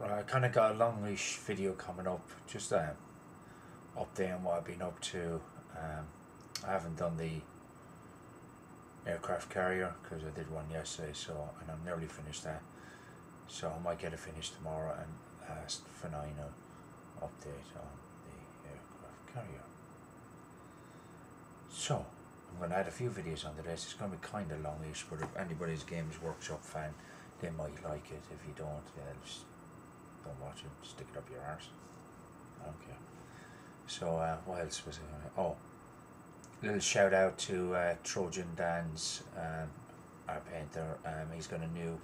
Right, I kind of got a longish video coming up, just updating what I've been up to. I haven't done the aircraft carrier because I did one yesterday, and I'm nearly finished that. So I might get it finished tomorrow and last final update on the aircraft carrier. So I'm going to add a few videos onto this. It's going to be kind of longish, but if anybody's Games Workshop fan, they might like it. If you don't, yeah, just don't watch it. Stick it up your arse. I don't care. So what else was it? Oh, little shout out to Trojan Dan's, our painter. He's got a new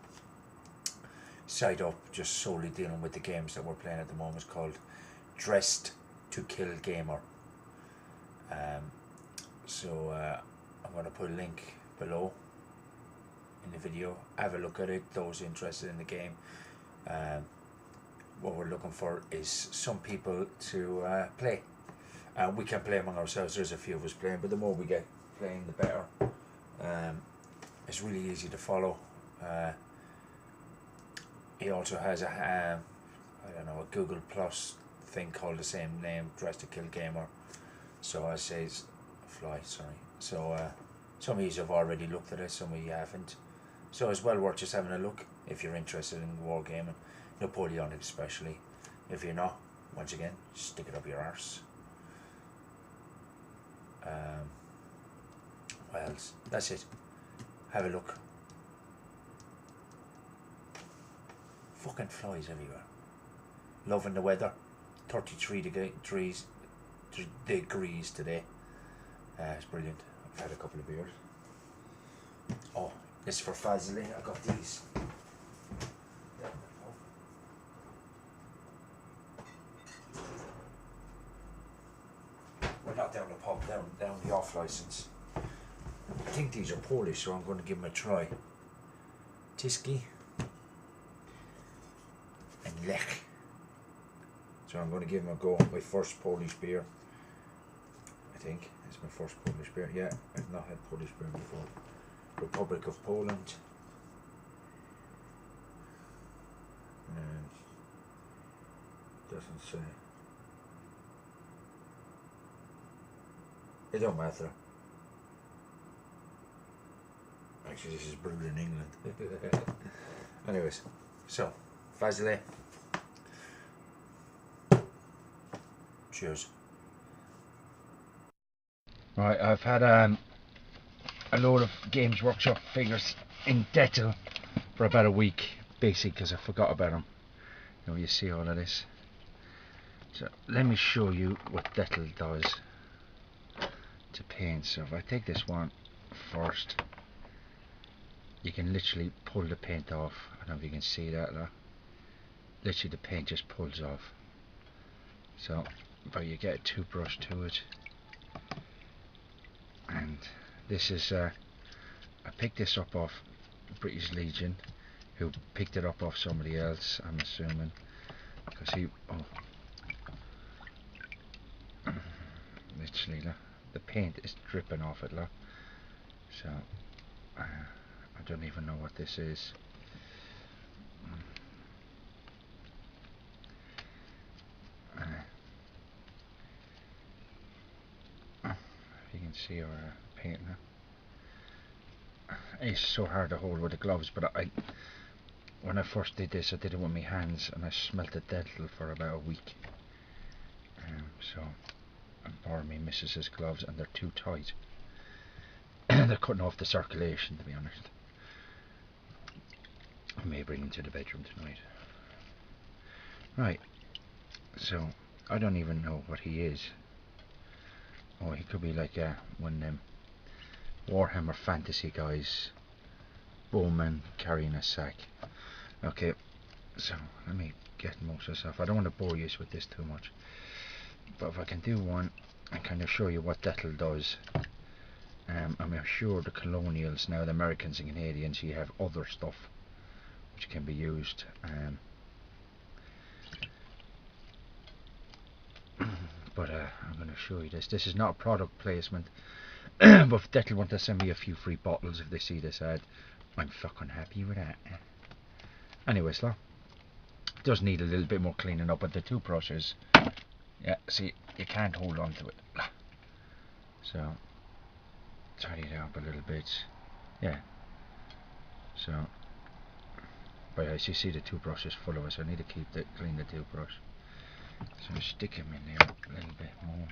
site up just solely dealing with the games that we're playing at the moment. It's called Dressed to Kill Gamer. So I'm going to put a link below in the video. Have a look at it, those interested in the game. What we're looking for is some people to play. We can play among ourselves. There's a few of us playing, but the more we get playing, the better. It's really easy to follow. He also has a a Google Plus thing called the same name, Dressed to Kill Gamer. So I say fly, sorry. So some of you have already looked at it, some of you haven't. So it's well worth just having a look if you're interested in wargaming, Napoleonic especially. If you're not, once again, stick it up your arse. What else? That's it. Have a look. Fucking flies everywhere. Loving the weather. 33 degrees today. It's brilliant. I've had a couple of beers. Oh, this is for Fazli. I got these. Well, not down the pub, down the off license. I think these are Polish, so I'm going to give them a try. Tiski and Lech. So I'm going to give them a go. My first Polish beer, I think. It's my first Polish beer. Yeah, I've not had Polish beer before. Republic of Poland. Doesn't say. It don't matter. Actually, this is brewed in England. Anyways, so Fazli. Cheers. Right, I've had a load of Games Workshop figures in Dettel for about a week, basically because I forgot about them. You see all of this. So let me show you what Dettel does to paint. So if I take this one first, you can literally pull the paint off. I don't know if you can see that. Look. Literally the paint just pulls off. So but you get a toothbrush to it, and this is I picked this up off British Legion, who picked it up off somebody else, I'm assuming, because he literally look, the paint is dripping off it, look. So I don't even know what this is. You can see our paint now. It's so hard to hold with the gloves, but when I first did this, I did it with my hands, and I smelt the Dettel for about a week. So I borrowed my missus's gloves, and they're too tight. They're cutting off the circulation, to be honest. I may bring them to the bedroom tonight. Right, so I don't even know what he is. Oh, he could be like one of them Warhammer Fantasy guys, bowman carrying a sack. Okay, so let me get most of this off. I don't want to bore you with this too much, but if I can do one and kind of show you what Dettel does. I'm sure the Colonials, now the Americans and Canadians, you have other stuff which can be used. But I'm going to show you this. This is not a product placement, but if Dettel want to send me a few free bottles if they see this ad, I'm fucking happy with that. Anyways, look, does need a little bit more cleaning up, but the two brushes, yeah, see, you can't hold on to it. So tidy it up a little bit, yeah. So, but as you see, the toothbrush is full of it, so I need to clean the toothbrush. So stick him in there a little bit more,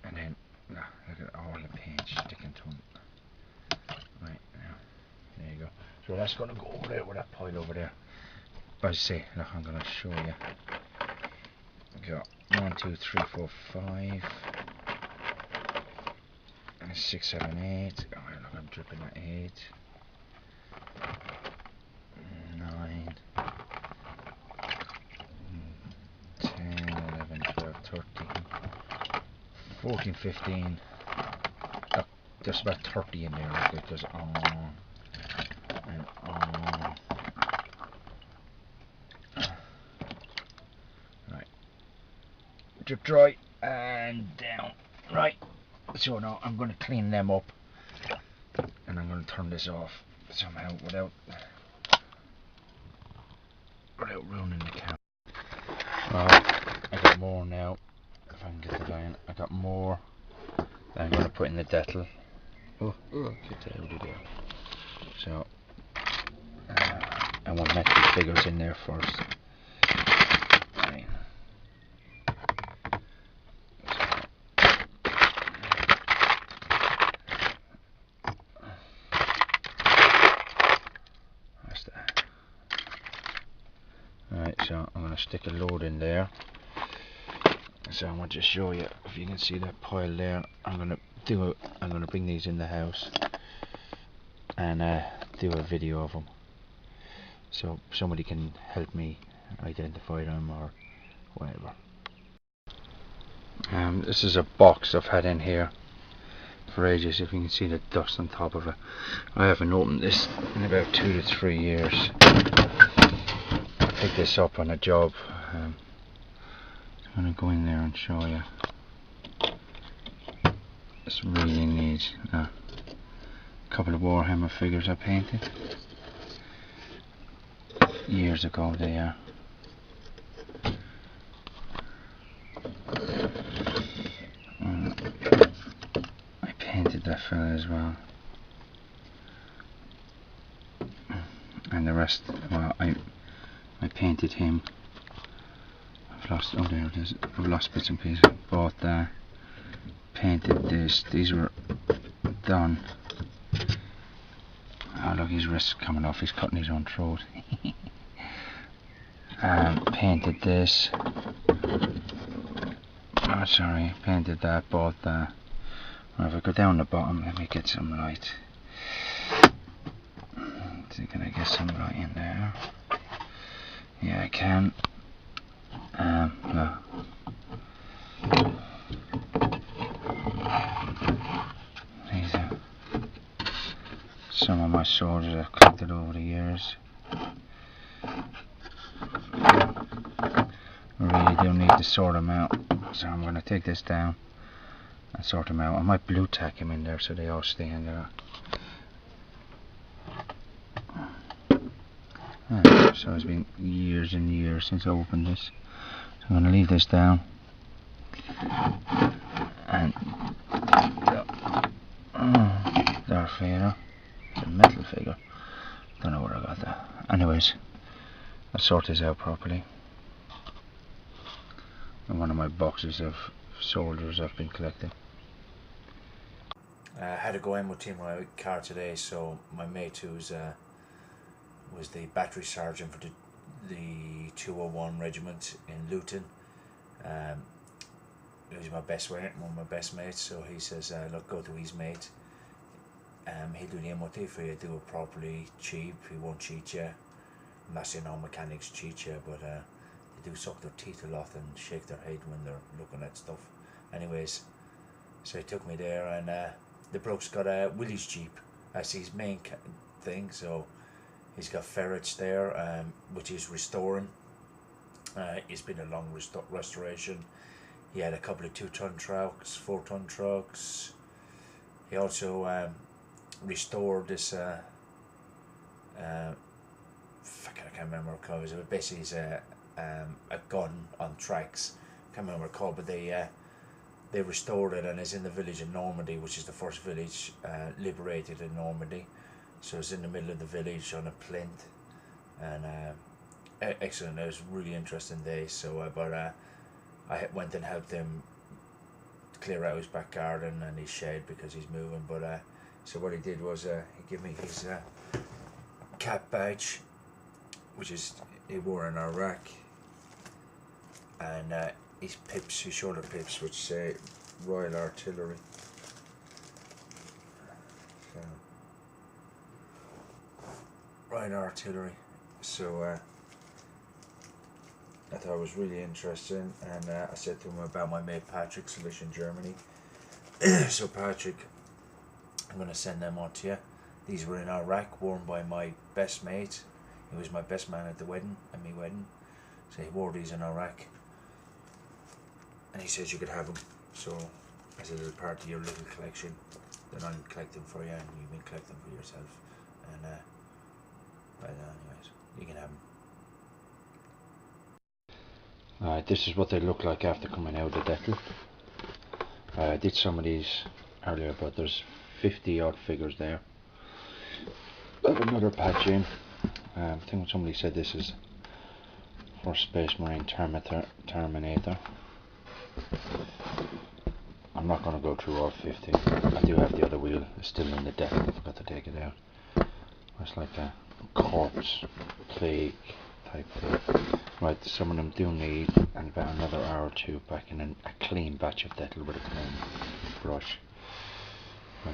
and then look at all the paint sticking to him. Right now, there you go. So that's going to go over there with that pile over there. But as I say, look, I'm going to show you. We got 1, 2, 3, 4, 5, and 6, 7, 8. Oh, look, I'm dripping at 8, 9, 10, 11, 12, 13, 14, 15. Look, there's about 30 in there. Look, it goes on and on. Right, drip dry and down. Right, so now I'm going to clean them up, and I'm going to turn this off somehow without ruining the camera. I got more now. If I can get the line, I got more that I'm going to put in the Dettol. Oh, get that out of there. So I want to make the figures in there first. Right. That's that. Right, so I'm going to stick a load in there. So I want to show you, if you can see that pile there. I'm going to bring these in the house and do a video of them, so somebody can help me identify them or whatever. This is a box I've had in here for ages. If you can see the dust on top of it, I haven't opened this in about 2 to 3 years. I picked this up on a job. I'm going to go in there and show you. This really needs a couple of Warhammer figures I painted years ago. They are. I painted that fella as well, and the rest, well, I painted him. I've lost, oh there it is, I've lost bits and pieces. Bought that, painted this, these were done. Oh look, his wrist's coming off, he's cutting his own throat. Painted this. Oh sorry, painted that, bought that. Well, if I go down the bottom, let me get some light. So can I get some light in there? Yeah, I can. Look. These are some of my soldiers I've collected over the years. I really do need to sort them out, so I'm going to take this down and sort them out. I might blue tack them in there so they all stay in there. So it's been years and years since I opened this, so I'm going to leave this down. And Darth Vader, it's a metal figure, don't know where I got that. Anyways, I'll sort this out properly. And one of my boxes of soldiers I've been collecting. I had to go MOT my car today, so my mate who's was the battery sergeant for the 201 regiment in Luton. He's my best mate, one of my best mates, so he says look, go to his mate, he'll do the MOT for you, do it properly, cheap, he won't cheat you. I'm not saying all mechanics cheat you, but they do suck their teeth a lot and shake their head when they're looking at stuff. Anyways, so he took me there, and the bloke's got a Willys Jeep, that's his main thing, so he's got ferrets there, which he's restoring. It's been a long restoration. He had a couple of 2-ton trucks, 4-ton trucks. He also restored this, I can't can't remember what it was. It was basically a gun on tracks. Can't remember what it's called, but they restored it, and it's in the village of Normandy, which is the first village liberated in Normandy. So it's in the middle of the village on a plinth, and excellent. It was a really interesting day. So, I went and helped him clear out his back garden and his shed because he's moving. But so what he did was he gave me his cap badge, which is he wore in Iraq, and his pips, his shoulder pips, which say Royal Artillery. So, Royal Artillery. So I thought it was really interesting, and I said to him about my mate Patrick's village in Germany. So Patrick, I'm going to send them on to you. These were in Iraq, worn by my best mate. He was my best man at the wedding, at my wedding. So he wore these in Iraq, and he says you could have them. So as a little part of your little collection, then I'm collecting for you, and you can collect them for yourself. And anyways, you can have them. Alright, this is what they look like after coming out of the Dettel. I did some of these earlier, but there's 50 odd figures there. I have another patch in. I think somebody said this is for Space Marine Terminator. I'm not going to go through all 50. I do have the other wheel, it's still in the deck, I forgot to take it out. It's like a corpse plague type thing. Right, some of them do need about another hour or two back in a clean batch of Dettel with a clean brush. But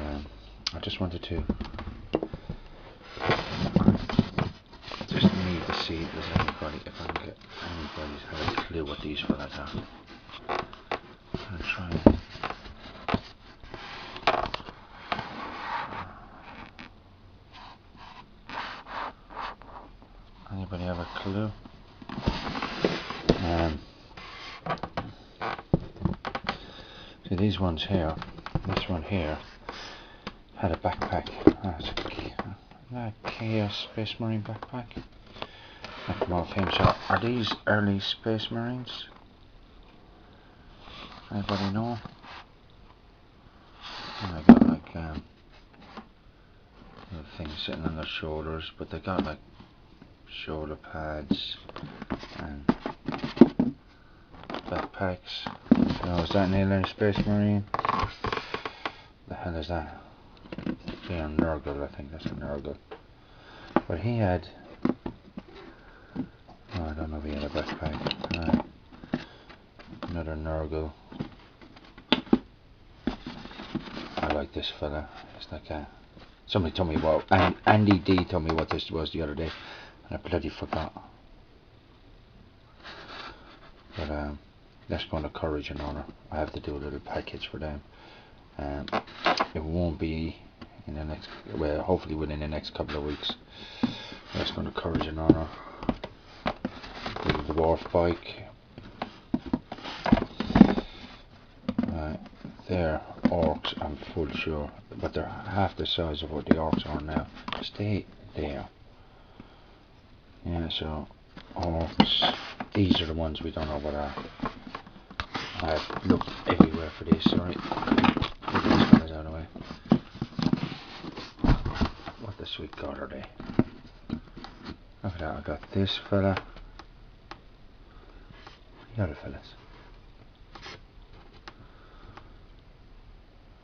I just wanted to just need to see if there's anybody, if I can get anybody's had a clue what these fellas are. I'll try and anybody have a clue? See these ones here, this one here had a backpack. That's a Chaos Space Marine backpack. From all fame. So are these early Space Marines? Anybody know? And they got like little things sitting on their shoulders, but they got like shoulder pads and backpacks. So is that an alien Space Marine? The hell is that? Yeah, Nurgle, I think that's a Nurgle. But he had, oh, I don't know if he had a backpack. Another Nurgle. I like this fella. It's like a, somebody told me what, Andy D told me what this was the other day, and I bloody forgot. But let's go on to Courage and Honor. I have to do a little package for them. It won't be in the next, well, hopefully within the next couple of weeks. Let's go to Courage and Honor. The dwarf bike. They're orcs, I'm full sure, but they're half the size of what the orcs are now. Stay there. Yeah, so orcs. These are the ones we don't know what are. I've looked everywhere for these. Sorry. Get these fellas out of the way. What the sweet god are they? Look at that. I got this fella. The other fellas.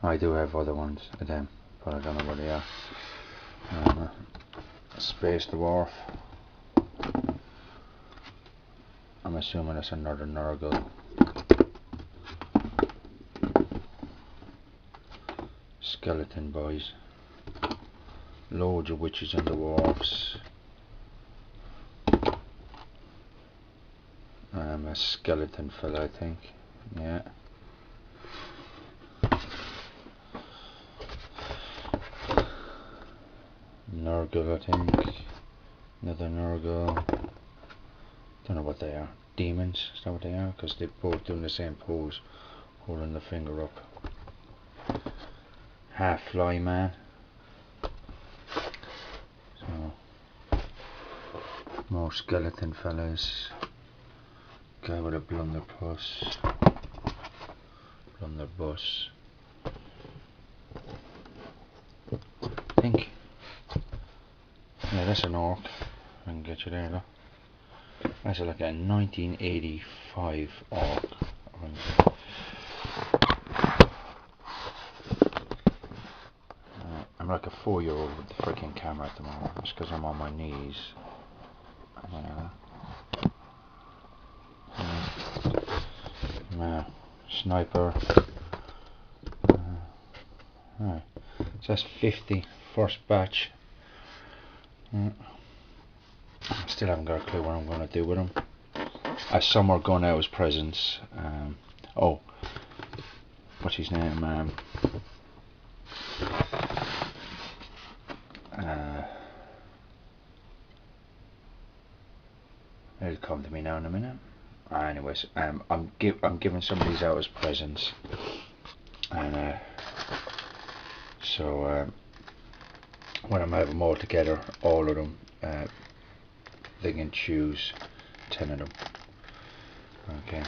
I do have other ones of them, but I don't know what they are. Space Dwarf. I'm assuming it's another Nurgle. Skeleton boys. Loads of witches and dwarfs. A skeleton fella, I think. Yeah. Nurgle, I think. Another Nurgle. Don't know what they are. Demons, is that what they are? Because they're both doing the same pose, holding the finger up. Half Fly Man. So More skeleton fellas. Guy with a blunderbuss. Blunderbuss. I think. Yeah, that's an orc. I can get you there, look. That's like a 1985 orc. I'm like a 4-year-old with the freaking camera at the moment. It's because I'm on my knees. Sniper. Right. So that's 50. First batch. Still haven't got a clue what I'm going to do with them. Some are going out as presents. Oh, what's his name? It'll come to me now in a minute. Anyways, I'm giving some of these out as presents, and so when I'm having them all together, all of them, they can choose 10 of them. Okay.